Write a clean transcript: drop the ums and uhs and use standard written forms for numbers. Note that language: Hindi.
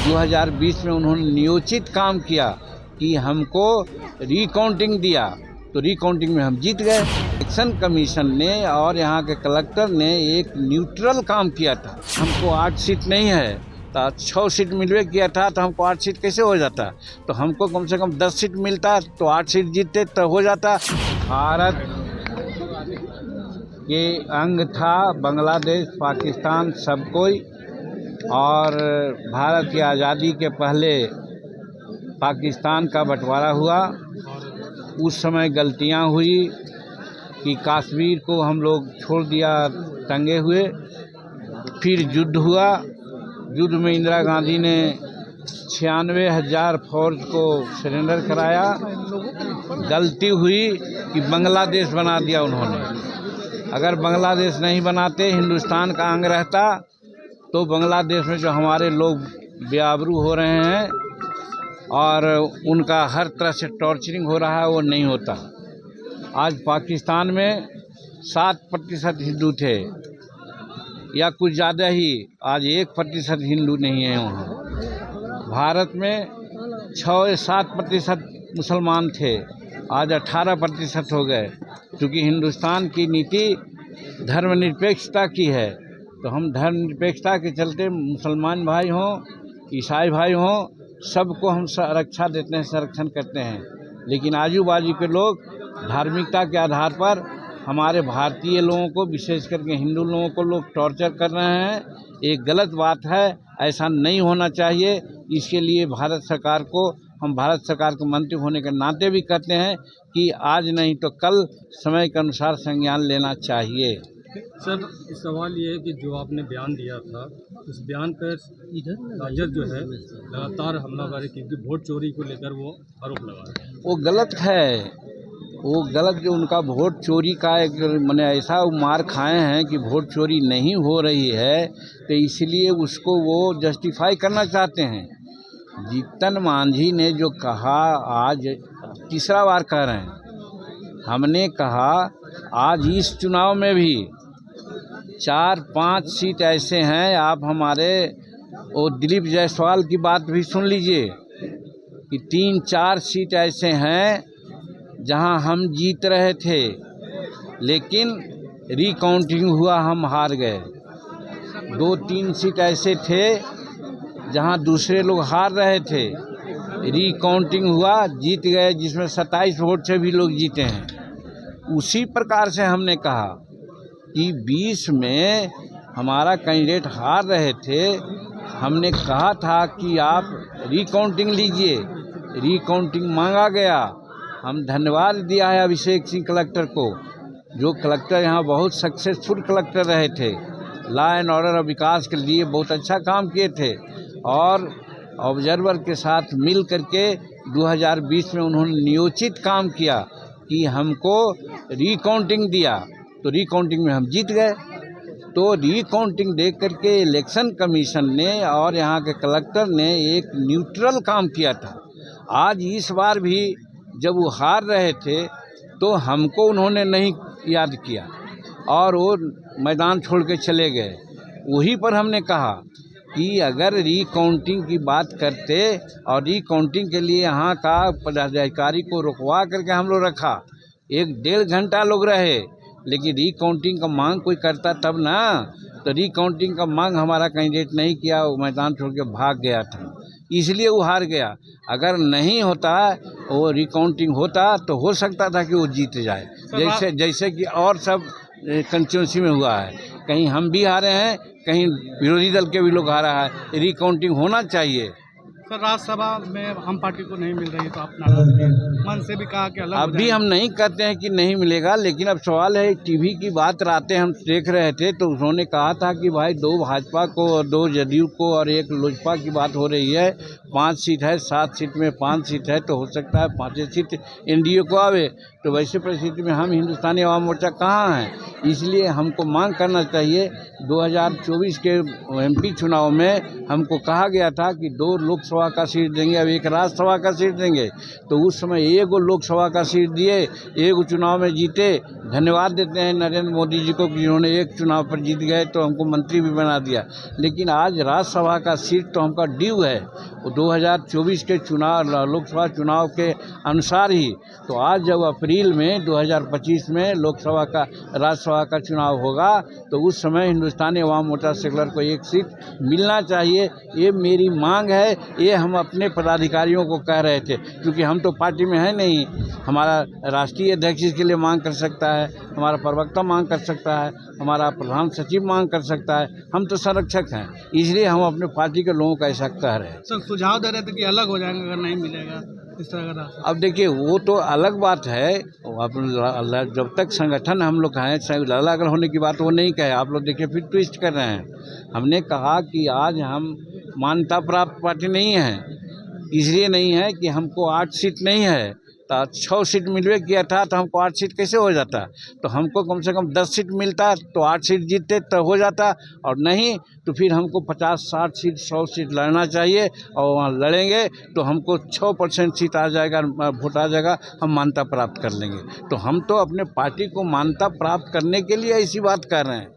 2020 में उन्होंने नियोजित काम किया कि हमको रिकाउंटिंग दिया, तो रिकाउंटिंग में हम जीत गए। इलेक्शन कमीशन ने और यहाँ के कलेक्टर ने एक न्यूट्रल काम किया था। हमको 8 सीट नहीं है तो 6 सीट मिलवे किया था, तो हमको 8 सीट कैसे हो जाता? तो हमको कम से कम 10 सीट मिलता तो 8 सीट जीतते तो हो जाता। भारत के अंग था बांग्लादेश, पाकिस्तान, सब कोई। और भारत की आज़ादी के पहले पाकिस्तान का बंटवारा हुआ। उस समय गलतियां हुई कि कश्मीर को हम लोग छोड़ दिया टंगे हुए। फिर युद्ध हुआ। युद्ध में इंदिरा गांधी ने 96,000 फौज को सरेंडर कराया। गलती हुई कि बांग्लादेश बना दिया उन्होंने। अगर बांग्लादेश नहीं बनाते, हिंदुस्तान का अंग रहता, तो बांग्लादेश में जो हमारे लोग बेआबरू हो रहे हैं और उनका हर तरह से टॉर्चरिंग हो रहा है, वो नहीं होता। आज पाकिस्तान में 7% हिंदू थे या कुछ ज़्यादा ही, आज 1% हिंदू नहीं है वहाँ। भारत में 6-7% मुसलमान थे, आज 18% हो गए। क्योंकि हिंदुस्तान की नीति धर्मनिरपेक्षता की है, तो हम धर्मनिरपेक्षता के चलते मुसलमान भाई हों, ईसाई भाई हों, सबको हम रक्षा देते हैं, संरक्षण करते हैं। लेकिन आजू बाजू के लोग धार्मिकता के आधार पर हमारे भारतीय लोगों को, विशेष करके हिंदू लोगों को लोग टॉर्चर कर रहे हैं। एक गलत बात है, ऐसा नहीं होना चाहिए। इसके लिए भारत सरकार को, हम भारत सरकार के मंत्री होने के नाते भी कहते हैं कि आज नहीं तो कल समय के अनुसार संज्ञान लेना चाहिए। सर, सवाल ये है कि जो आपने बयान दिया था, उस बयान पर राजद जो है लगातार हमलावर है, क्योंकि वोट चोरी को लेकर वो आरोप लगा रहे हैं। वो गलत है, वो गलत। जो उनका वोट चोरी का एक मैंने ऐसा मार खाए हैं कि वोट चोरी नहीं हो रही है, तो इसलिए उसको वो जस्टिफाई करना चाहते हैं। जीतन मांझी ने जो कहा, आज तीसरा बार कह रहे हैं। हमने कहा आज इस चुनाव में भी 4-5 सीट ऐसे हैं, आप हमारे वो दिलीप जायसवाल की बात भी सुन लीजिए कि 3-4 सीट ऐसे हैं जहां हम जीत रहे थे, लेकिन रिकाउंटिंग हुआ, हम हार गए। 2-3 सीट ऐसे थे जहां दूसरे लोग हार रहे थे, रिकाउंटिंग हुआ, जीत गए, जिसमें 27 वोट से भी लोग जीते हैं। उसी प्रकार से हमने कहा कि 20 में हमारा कैंडिडेट हार रहे थे, हमने कहा था कि आप रिकाउंटिंग लीजिए। रिकाउंटिंग मांगा गया। हम धन्यवाद दिया है अभिषेक सिंह कलेक्टर को, जो कलेक्टर यहाँ बहुत सक्सेसफुल कलेक्टर रहे थे, लॉ एंड ऑर्डर और विकास के लिए बहुत अच्छा काम किए थे। और ऑब्जर्वर के साथ मिल करके 2020 में उन्होंने नियोजित काम किया कि हमको रिकाउंटिंग दिया, तो रिकाउंटिंग में हम जीत गए। तो रिकाउंटिंग देख करके इलेक्शन कमीशन ने और यहाँ के कलेक्टर ने एक न्यूट्रल काम किया था। आज इस बार भी जब वो हार रहे थे, तो हमको उन्होंने नहीं याद किया और वो मैदान छोड़ के चले गए। वहीं पर हमने कहा कि अगर रिकाउंटिंग की बात करते और रिकाउंटिंग के लिए यहाँ का पदाधिकारी को रुकवा करके हम लोग रखा, 1-1.5 घंटा लोग रहे, लेकिन रिकाउंटिंग का मांग कोई करता तब ना। तो रिकाउंटिंग का मांग हमारा कैंडिडेट नहीं किया, वो मैदान छोड़ के भाग गया था, इसलिए वो हार गया। अगर नहीं होता, वो रिकाउंटिंग होता, तो हो सकता था कि वो जीत जाए, जैसे कि और सब कंस्टिट्यूंसी में हुआ है। कहीं हम भी हारे हैं, कहीं विरोधी दल के भी लोग हारा है। रिकाउंटिंग होना चाहिए। सर, राज्यसभा में हम पार्टी को नहीं मिल रही, तो अपना मन से भी कहा कि अलग अभी हम नहीं कहते हैं कि नहीं मिलेगा, लेकिन अब सवाल है, टीवी की बात रातें हम देख रहे थे, तो उन्होंने कहा था कि भाई 2 भाजपा को और 2 जदयू को और 1 लोजपा की बात हो रही है। 5 सीट है, 7 सीट में 5 सीट है, तो हो सकता है 5 सीट एनडीए को आवे। तो वैसे परिस्थिति में हम हिंदुस्तानी अवाम मोर्चा कहाँ हैं? इसलिए हमको मांग करना चाहिए। 2024 के एमपी चुनाव में हमको कहा गया था कि 2 लोकसभा का सीट देंगे, अब 1 राज्यसभा का सीट देंगे। तो उस समय 1 लोकसभा का सीट दिए, 1 चुनाव में जीते, धन्यवाद देते हैं नरेंद्र मोदी जी को कि जिन्होंने एक चुनाव पर जीत गए तो हमको मंत्री भी बना दिया। लेकिन आज राज्यसभा का सीट तो हमका ड्यू है, वो 2024 के चुनाव, लोकसभा चुनाव के अनुसार ही। तो आज जब अप्रैल में 2025 में लोकसभा का, राज्यसभा का चुनाव होगा तो उस समय हिंदुस्तानी अवाम मोर्चा सेकुलर को एक सीट मिलना चाहिए। ये मेरी मांग है, ये हम अपने पदाधिकारियों को कह रहे थे, क्योंकि हम तो पार्टी में है नहीं। हमारा राष्ट्रीय अध्यक्ष इसके लिए मांग कर सकता है, हमारा प्रवक्ता मांग कर सकता है, हमारा प्रधान सचिव मांग कर सकता है, हम तो संरक्षक हैं। इसलिए हम अपने पार्टी के लोगों का ऐसा कह रहे हैं। सर सुझाव दे रहे थे कि अलग हो जाएंगे अगर नहीं मिलेगा इस तरह का रास्ता। अब देखिए, वो तो अलग बात है। जब तक संगठन हम लोग हैं, अलग अलग होने की बात वो नहीं कहे। आप लोग देखिए फिर ट्विस्ट कर रहे हैं। हमने कहा कि आज हम मान्यता प्राप्त पार्टी नहीं है, इसलिए नहीं है कि हमको 8 सीट नहीं है। तो 6 सीट मिलवे किया था तो हमको 8 सीट कैसे हो जाता? तो हमको कम से कम 10 सीट मिलता तो 8 सीट जीतते तो हो जाता, और नहीं तो फिर हमको 50, 60 सीट, 100 सीट लड़ना चाहिए। और वहाँ लड़ेंगे तो हमको 6% सीट आ जाएगा, वोट आ जाएगा, हम मान्यता प्राप्त कर लेंगे। तो हम तो अपने पार्टी को मान्यता प्राप्त करने के लिए ऐसी बात कर रहे हैं।